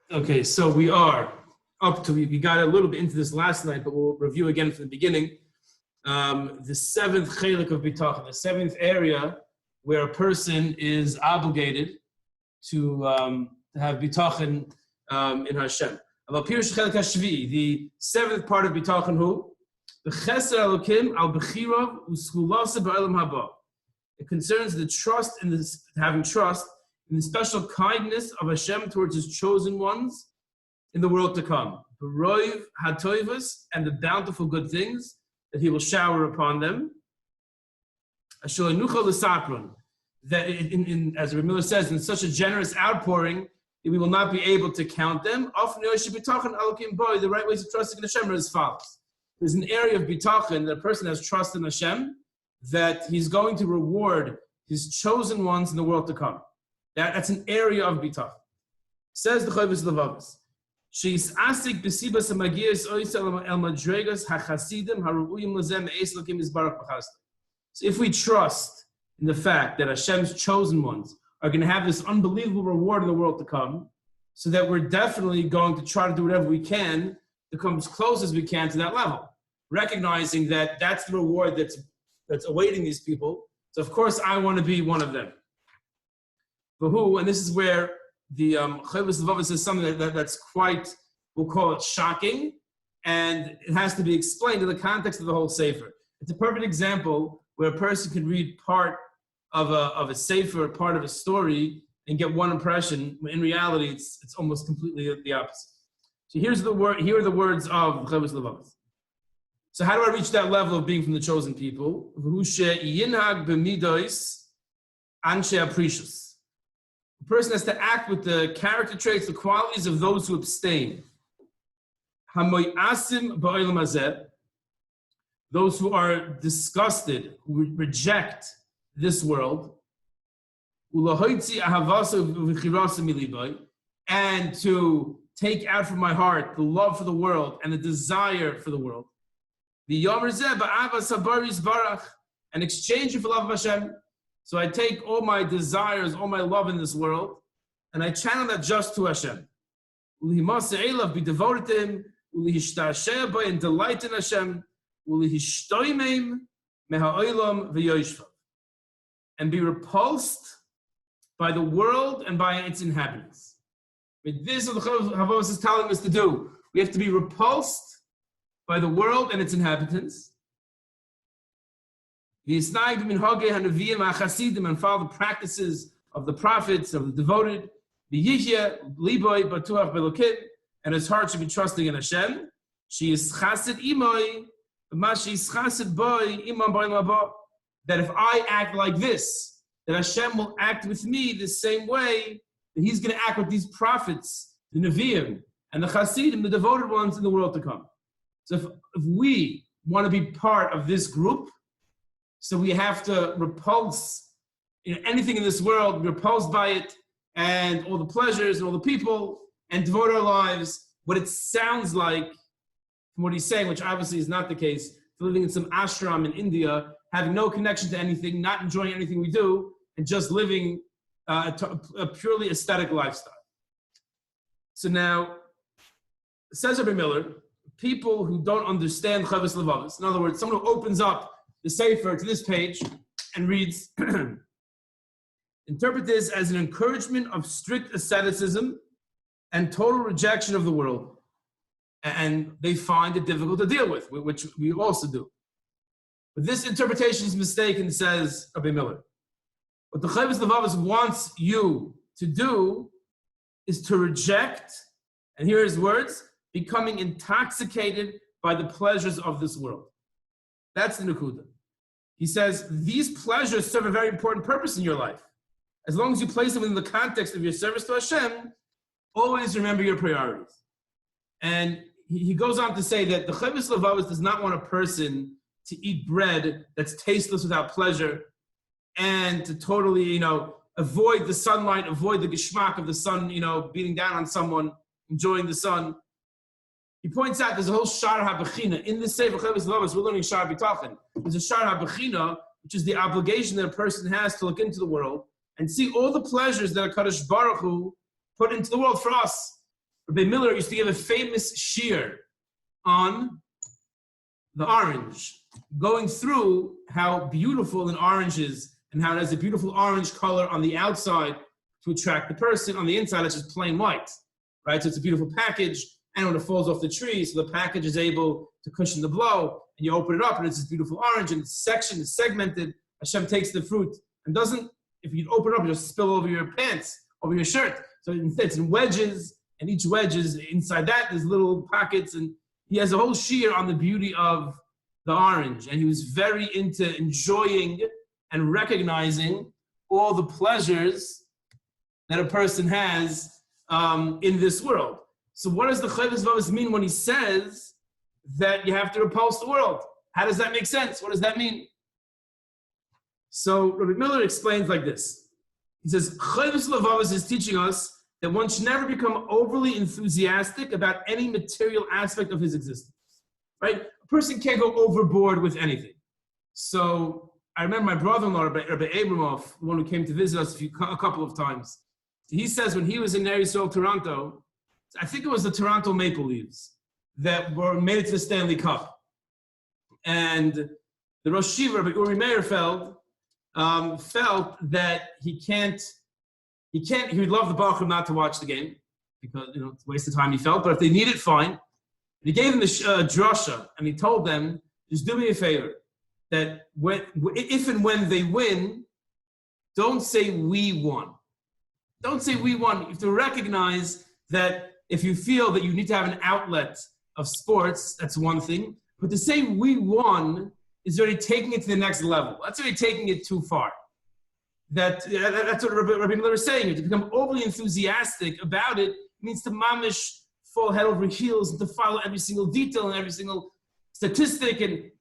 Okay, so we are up to, we got a little bit into this last night, but we'll review again from the beginning. The seventh chelik of bitachon, the seventh area where a person is obligated to have bitachon in Hashem. The seventh part of bitachon, who? The chesed elokim al bechirav u'skulasa ba'olam haba. It concerns the trust in this, having trust in the special kindness of Hashem towards His chosen ones in the world to come. B'roiv hatoivus, and the bountiful good things that He will shower upon them. Asher nuchal l'sakron, that as Rabbi Miller says, in such a generous outpouring that we will not be able to count them. The right ways of trusting in Hashem are as follows. There's an area of bitachon that a person has trust in Hashem, that He's going to reward His chosen ones in the world to come. That's an area of bitachon. Says the Chovos Halevavos, she's asik b'sibas ha'magiyos oisel el madregas hachasidim haru'uyim lazem eis lokim izbarach b'chasda. So if we trust in the fact that Hashem's chosen ones are going to have this unbelievable reward in the world to come, so that we're definitely going to try to do whatever we can to come as close as we can to that level, recognizing that that's the reward that's awaiting these people. So of course I want to be one of them. But who, and this is where the Chovos Halevavos says something that's quite, we'll call it shocking, and it has to be explained in the context of the whole sefer. It's a perfect example where a person can read part of a sefer, part of a story, and get one impression. In reality, it's almost completely the opposite. So here are the words of Chovos Halevavos. So how do I reach that level of being from the chosen people? A person has to act with the character traits, the qualities of those who abstain. Those who are disgusted, who reject this world. And to take out from my heart the love for the world and the desire for the world. And exchange it for love of Hashem. So I take all my desires, all my love in this world, and I channel that just to Hashem. Be devoted to Him, and delight in Hashem, and be repulsed by the world and by its inhabitants. This is what the Chovos Halevavos is telling us to do. We have to be repulsed by the world and its inhabitants. And follow the practices of the prophets, of the devoted. And his heart should be trusting in Hashem. She is chassid imoy, that if I act like this, that Hashem will act with me the same way that He's going to act with these prophets, the Nevi'im, and the Chasidim, the devoted ones in the world to come. So if we want to be part of this group, so we have to repulse anything in this world, repulsed by it, and all the pleasures and all the people, and devote our lives, what it sounds like, from what he's saying, which obviously is not the case, living in some ashram in India, having no connection to anything, not enjoying anything we do, and just living a purely aesthetic lifestyle. So now, says Rabbi Miller, people who don't understand Chovos Halevavos, in other words, someone who opens up the sefer to this page and reads, interpret this as an encouragement of strict asceticism and total rejection of the world. And they find it difficult to deal with, which we also do. But this interpretation is mistaken, says Rabbi Miller. What the Chovos Halevavos wants you to do is to reject, and here are his words, becoming intoxicated by the pleasures of this world. That's the Nakuda. He says, these pleasures serve a very important purpose in your life. As long as you place them within the context of your service to Hashem, always remember your priorities. And he goes on to say that the Chovos Halevavos does not want a person to eat bread that's tasteless without pleasure, and to totally, avoid the sunlight, avoid the geschmack of the sun, beating down on someone, enjoying the sun. He points out there's a whole Shaar Habitachon. In this Sefer Chovos Halevavos, we're learning Shaar Habitachon. There's a Shaar Habitachon, which is the obligation that a person has to look into the world and see all the pleasures that HaKadosh Baruch Hu put into the world for us. Rabbi Miller used to give a famous shiur on the orange, going through how beautiful an orange is and how it has a beautiful orange color on the outside to attract the person. On the inside, it's just plain white, right? So it's a beautiful package, and when it falls off the tree, so the package is able to cushion the blow, and you open it up, and it's this beautiful orange, and it's sectioned, it's segmented. Hashem takes the fruit and doesn't, if you open it up, it just spill over your pants, over your shirt. So instead, it's in wedges, and each wedge is inside that, there's little pockets, and he has a whole shiur on the beauty of the orange, and he was very into enjoying and recognizing all the pleasures that a person has in this world. So what does the Chovos Halevavos mean when he says that you have to repulse the world? How does that make sense? What does that mean? So Rabbi Miller explains like this. He says, Chovos Halevavos is teaching us that one should never become overly enthusiastic about any material aspect of his existence, right? A person can't go overboard with anything. So I remember my brother-in-law, Rabbi Abramov, the one who came to visit us a couple of times. He says when he was in Erisol, Toronto, I think it was the Toronto Maple Leafs that made it to the Stanley Cup. And the Rosh Yeshiva, Rabbi Uri Meirfeld, felt that he would love the Bachur not to watch the game because, it's a waste of time he felt, but if they need it, fine. And he gave them the drasha, and he told them, just do me a favor, that if and when they win, don't say we won. Don't say we won. You have to recognize that if you feel that you need to have an outlet of sports, that's one thing. But to say we won is already taking it to the next level. That's already taking it too far. That's what Rabbi Miller is saying. To become overly enthusiastic about it means to mamish fall head over heels and to follow every single detail and every single statistic. And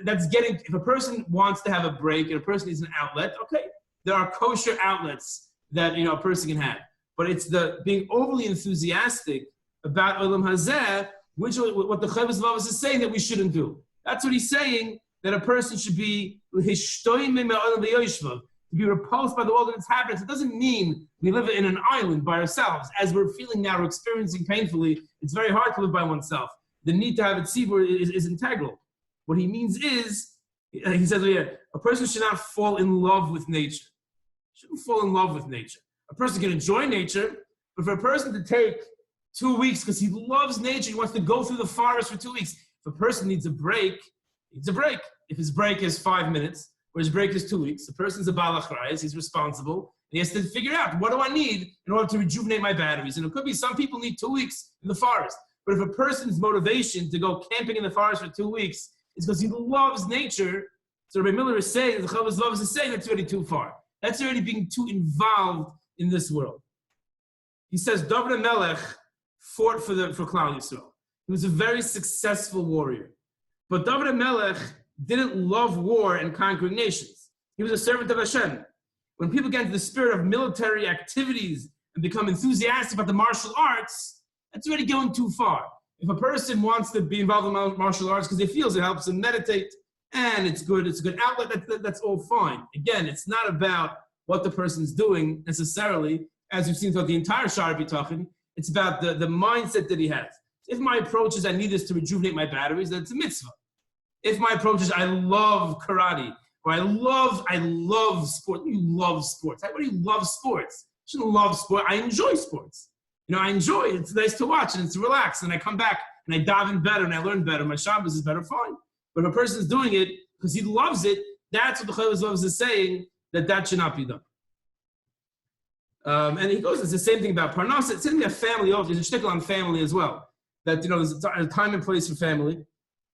that's getting. If a person wants to have a break and a person needs an outlet, okay, there are kosher outlets that a person can have. But it's the being overly enthusiastic about Olam Hazeh, which what the Chovos Halevavos is saying that we shouldn't do. That's what he's saying, that a person should be to be repulsed by the world and its habits. It doesn't mean we live in an island by ourselves. As we're feeling now, we're experiencing painfully, it's very hard to live by oneself. The need to have it tzibur is integral. What he means is, he says a person should not fall in love with nature. Shouldn't fall in love with nature. A person can enjoy nature, but for a person to take 2 weeks because he loves nature, he wants to go through the forest for 2 weeks. If a person needs a break, he needs a break. If his break is 5 minutes, or his break is 2 weeks, the person's a baal achrayus, he's responsible, and he has to figure out, what do I need in order to rejuvenate my batteries? And it could be some people need 2 weeks in the forest. But if a person's motivation to go camping in the forest for 2 weeks is because he loves nature, so Rabbi Miller is saying, the Chovos Halevavos is saying that's already too far. That's already being too involved in this world. He says David HaMelech fought for Klal Yisrael. He was a very successful warrior. But David HaMelech didn't love war and conquering nations. He was a servant of Hashem. When people get into the spirit of military activities and become enthusiastic about the martial arts, that's already going too far. If a person wants to be involved in martial arts because he feels it helps him meditate, and it's good, it's a good outlet, that's all fine. Again, it's not about what the person's doing necessarily, as we've seen throughout the entire Shaar Habitachon. It's about the mindset that he has. If my approach is I need this to rejuvenate my batteries, that's a mitzvah. If my approach is I love karate, or I love sport. You love sports. Everybody loves sports. You shouldn't love sport. I enjoy sports. I enjoy it. It's nice to watch and it's relaxed. And I come back and I daven better and I learn better. My Shabbos is better, fine. But if a person is doing it because he loves it, that's what the Chovos Halevavos is saying, that should not be done. And he goes, it's the same thing about Parnasa. It's going to be a family over. There's a shtickle on family as well. That, there's a time and place for family,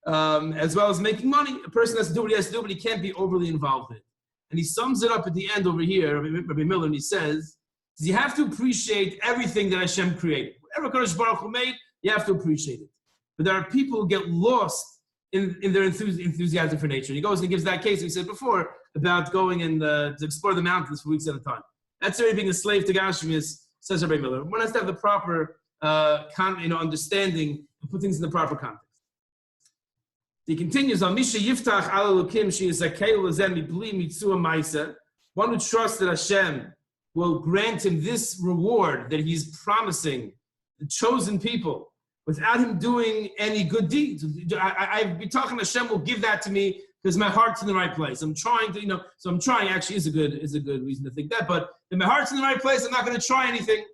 as well as making money. A person has to do what he has to do, but he can't be overly involved in it. And he sums it up at the end over here, Rabbi Miller, and he says, you have to appreciate everything that Hashem created. Whatever Kadosh Baruch Hu made, you have to appreciate it. But there are people who get lost in their enthusiasm for nature. He goes and he gives that case we said before about going and to explore the mountains for weeks at a time. That's already being a slave to Gashmias, says Rabbi Miller. One has to have the proper understanding and put things in the proper context. He continues on Misha Yiftach Al Elokim She is Zakei Lazem Mibli Mitzua Maisa. One who trusts that Hashem will grant him this reward that he's promising the chosen people, without him doing any good deeds. I've been talking, Hashem will give that to me because my heart's in the right place. I'm trying to, so I'm trying actually is a good reason to think that, but if my heart's in the right place, I'm not going to try anything.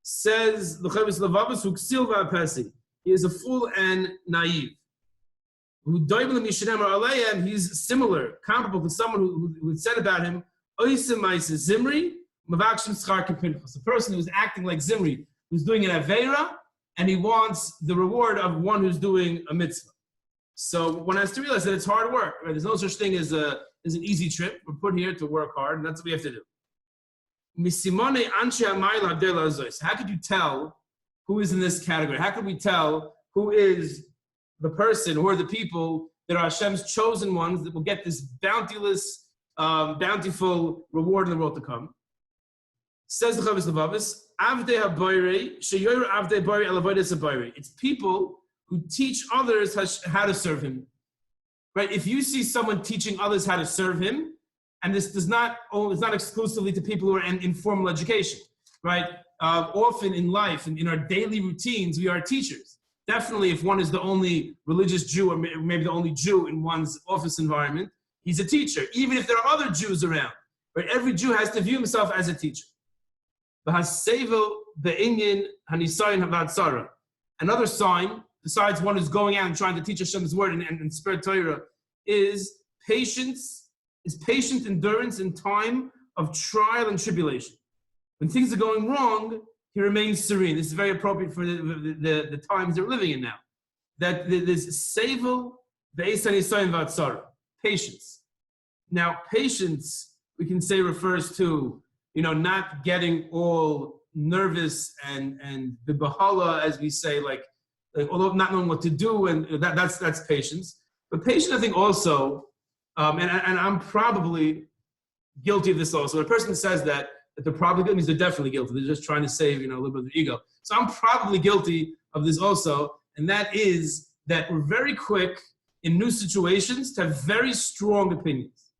Says the Chovos Halevavos Shaar. He is a fool and naive. He's similar, comparable to someone who said about him, the person who's acting like Zimri, who's doing an Aveira, and he wants the reward of one who's doing a mitzvah. So one has to realize that it's hard work. Right? There's no such thing as an easy trip. We're put here to work hard, and that's what we have to do. How could you tell who is in this category? How could we tell who is the person, who are the people that are Hashem's chosen ones that will get this bountiful reward in the world to come? Says the Chovos Halevavos, it's people who teach others how to serve him. Right? If you see someone teaching others how to serve him, and this it's not exclusively to people who are in formal education, right? Often in life and in our daily routines, we are teachers. Definitely, if one is the only religious Jew or maybe the only Jew in one's office environment, he's a teacher, even if there are other Jews around. Right? Every Jew has to view himself as a teacher. Another sign, besides one who's going out and trying to teach Hashem's word and spread Torah, is patience, patient endurance in time of trial and tribulation. When things are going wrong, he remains serene. This is very appropriate for the times they're living in now. That there's sevel, patience. Now, patience, we can say, refers to, not getting all nervous and bibahala, as we say, like although not knowing what to do, and that's patience. But patience, I think, also, and I'm probably guilty of this also. When a person says that they're probably guilty, means they're definitely guilty. They're just trying to save, a little bit of their ego. So I'm probably guilty of this also, and that is that we're very quick in new situations to have very strong opinions.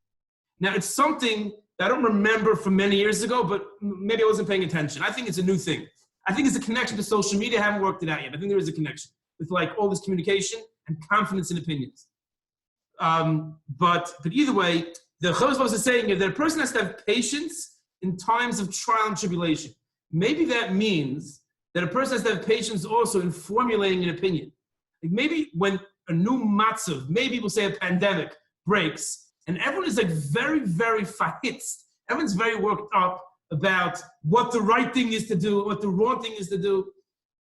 Now, it's something that I don't remember from many years ago, but maybe I wasn't paying attention. I think it's a new thing. I think it's a connection to social media. I haven't worked it out yet. I think there is a connection with all this communication and confidence in opinions. But either way, the Chovos Halevavos is saying that a person has to have patience in times of trial and tribulation. Maybe that means that a person has to have patience also in formulating an opinion. Like maybe when a new matzav, maybe we'll say a pandemic breaks, and everyone is very, very fahitz. Everyone's very worked up about what the right thing is to do, what the wrong thing is to do.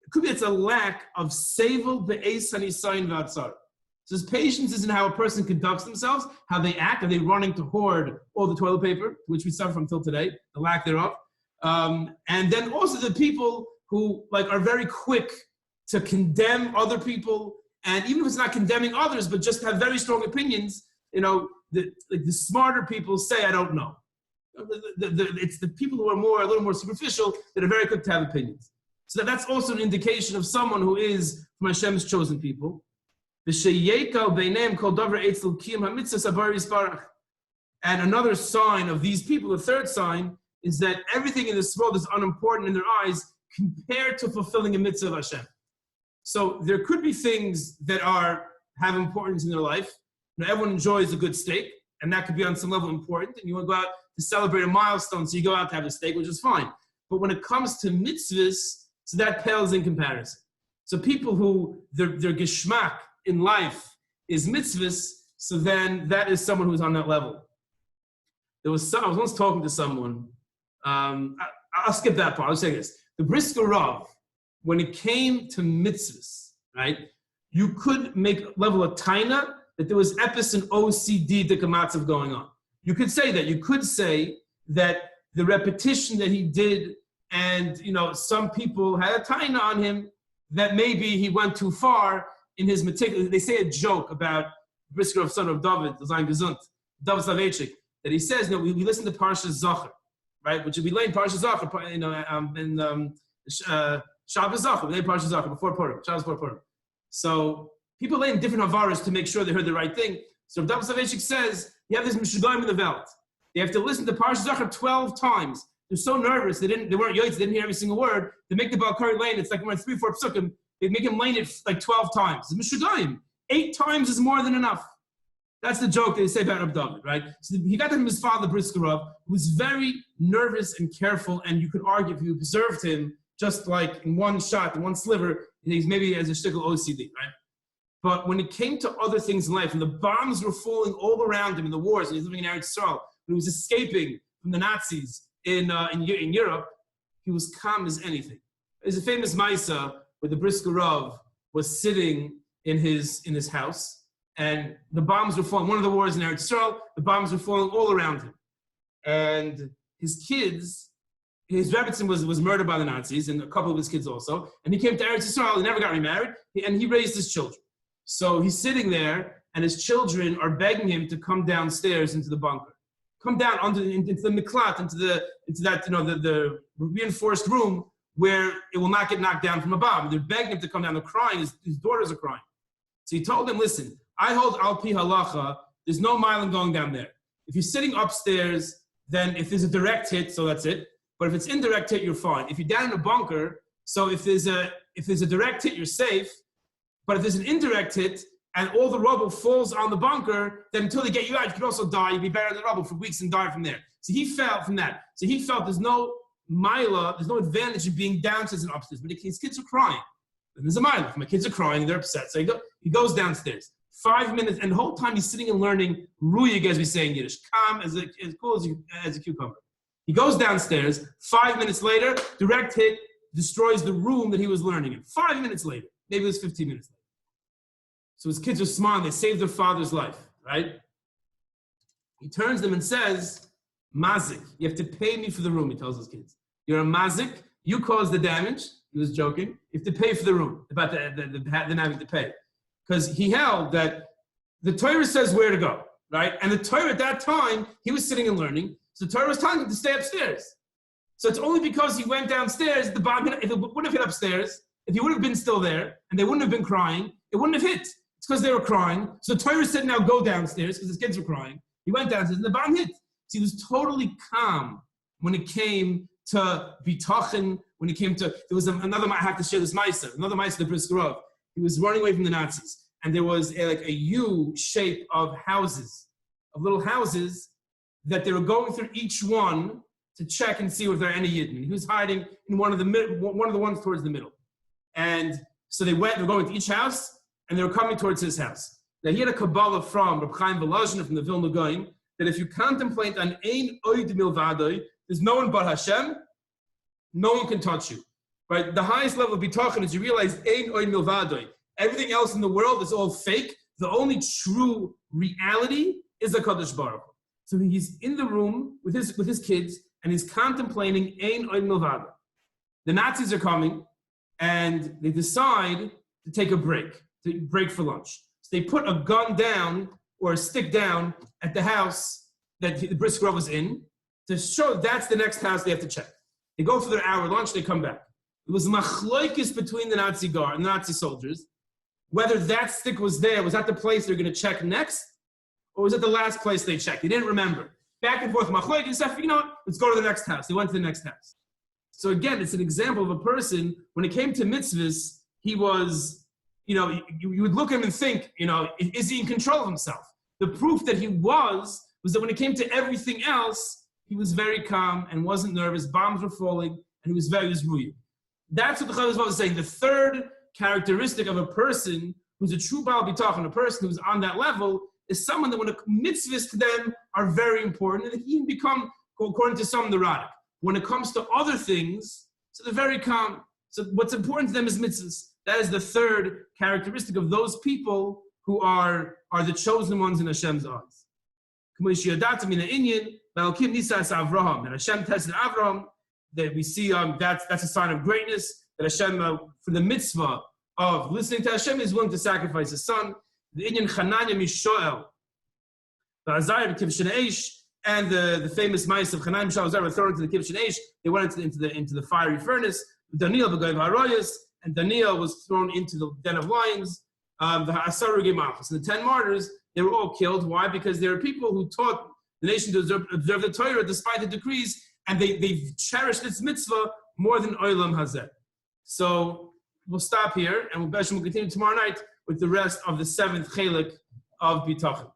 It could be it's a lack of sevel be'ez hanisayin v'atzar. So this patience isn't how a person conducts themselves, how they act. Are they running to hoard all the toilet paper, which we suffer from till today, the lack thereof? And then also the people who are very quick to condemn other people, and even if it's not condemning others, but just have very strong opinions. The smarter people say, "I don't know." It's the people who are a little more superficial that are very quick to have opinions. So that's also an indication of someone who is from Hashem's chosen people. And another sign of these people, the third sign, is that everything in this world is unimportant in their eyes compared to fulfilling a mitzvah of Hashem. So there could be things that have importance in their life. Everyone enjoys a good steak, and that could be on some level important, and you want to go out to celebrate a milestone, so you go out to have a steak, which is fine. But when it comes to mitzvahs, so that pales in comparison. So people who their geschmack in life is mitzvahs, so then that is someone who's on that level. I was once talking to someone, I'll skip that part, I'll say this. The Brisker Rav, when it came to mitzvahs, right, you could make level a taina that there was epis and OCD dikamatzav going on. You could say that. You could say that the repetition that he did, and some people had a taina on him that maybe he went too far in his meticulous. They say a joke about Brisker of son of David, Zayin Gesund, David Slavechik, that he says, we listen to Parshas Zachar, right? Which we learn Parshas Zachar in Shabbos Zachar, we learn Parshas Zachar before Purim, Shabbos before Purim. So people learn different havaras to make sure they heard the right thing. So David Slavechik says, you have this Mishugayim in the Welt. They have to listen to Parshas Zachar 12 times They're so nervous. They weren't yoitz. They didn't hear every single word. They make the Balkari lane. It's like when 3-4 psukim. They make him lane it like 12 times. It's Mishudayim. 8 times is more than enough. That's the joke they say about Reb David, right? So he got that from his father, Briskerov, who was very nervous and careful, and you could argue if you observed him just like in one shot, in one sliver, he's maybe as a shtickle OCD, right? But when it came to other things in life, and the bombs were falling all around him in the wars, and he's living in Eretz Yisrael, when he was escaping from the Nazis in Europe, he was calm as anything. There's a famous Maisa where the Briskerov was sitting in his house, and the bombs were falling. One of the wars in Eretz Yisrael, the bombs were falling all around him. And his kids, his Rebbetzin was murdered by the Nazis, and a couple of his kids also. And he came to Eretz Yisrael, he never got remarried, and he raised his children. So he's sitting there, and his children are begging him to come downstairs into the bunker. Come down into the miklat, into that, the reinforced room where it will not get knocked down from a bomb. They're begging him to come down. They're crying. His daughters are crying. So he told them, listen, I hold al-pi halacha. There's no miling going down there. If you're sitting upstairs, then if there's a direct hit, so that's it. But if it's indirect hit, you're fine. If you're down in a bunker, so if there's a direct hit, you're safe. But if there's an indirect hit and all the rubble falls on the bunker, then until they get you out, you could also die. You'd be buried in the rubble for weeks and die from there. So he felt from that. So he felt there's no mila, there's no advantage in being downstairs and upstairs. But his kids are crying. And there's a mila. If my kids are crying, they're upset. So he goes downstairs. 5 minutes, and the whole time he's sitting and learning ruyig, as we say in Yiddish, calm as cool as a cucumber. He goes downstairs. 5 minutes later, direct hit destroys the room that he was learning in. 5 minutes later, maybe it was 15 minutes later. So his kids are smiling. They saved their father's life, right? He turns them and says, "Mazik, you have to pay me for the room." He tells his kids, "You're a mazik. You caused the damage." He was joking. You have to pay for the room. About the having to pay. Because he held that the Torah says where to go, right? And the Torah at that time, he was sitting and learning, so the Torah was telling him to stay upstairs. So it's only because he went downstairs, the bomb, if it would have hit upstairs, if he would have been still there, and they wouldn't have been crying, it wouldn't have hit. It's because they were crying. So the Torah said, now go downstairs, because his kids were crying. He went downstairs, and the bomb hit. So he was totally calm when it came to bitachon, when it came to, there was another, I have to share this Maisa, another Maisa, the Briskerov. He was running away from the Nazis, and there was a U shape of houses, of little houses that they were going through each one to check and see if there are any Yidden. He was hiding in one of the ones towards the middle, and so they were going to each house, and they were coming towards his house. Now he had a Kabbalah from Reb Chaim Volozhin from the Vilna Gaon that if you contemplate on ein oid milvadoi, there's no one but Hashem, no one can touch you. Right, the highest level of bitachon is you realize ein oid milvadoi. Everything else in the world is all fake. The only true reality is the Kadosh Baruch Hu. So he's in the room with his kids, and he's contemplating ein oid milvadoi. The Nazis are coming, and they decide to take a break for lunch. So they put a gun down or a stick down at the house that the Briskerov was in to show that's the next house they have to check. They go for their hour lunch, they come back. It was machloikis between the Nazi guard and the Nazi soldiers, whether that stick was there, was that the place they're going to check next, or was it the last place they checked? They didn't remember. Back and forth, machloikis, said, you know what, let's go to the next house. They went to the next house. So again, it's an example of a person, when it came to mitzvahs, he was, you would look at him and think, is he in control of himself? The proof that he was that when it came to everything else, he was very calm and wasn't nervous. Bombs were falling, and he was rude. That's what the Chovos Halevavos is saying. The third characteristic of a person who's a true Baal Bitachon, a person who's on that level, is someone that when mitzvahs to them are very important, and they even become, according to some, the Radak. When it comes to other things, so they're very calm. So what's important to them is mitzvahs. That is the third characteristic of those people who are the chosen ones in Hashem's eyes. That Hashem tested Avraham, that we see that's a sign of greatness, that Hashem, for the mitzvah of listening to Hashem, is willing to sacrifice his son. The Inyan Chananya Mishoel, the Azariah of Kivshin Eish, and the famous mice of Chananya Mishoel were thrown into the Kivshin Eish. They went into the fiery furnace. Daniel B'Goy V'Haroyas, and Daniel was thrown into the den of lions. The Asaru Gemachos, and the 10 martyrs, they were all killed. Why? Because there were people who taught the nation to observe the Torah despite the decrees, and they've cherished this mitzvah more than Olam Hazeh. So we'll stop here, and we'll continue tomorrow night with the rest of the 7th chelik of Bitachon.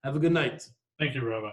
Have a good night. Thank you, Rabbi.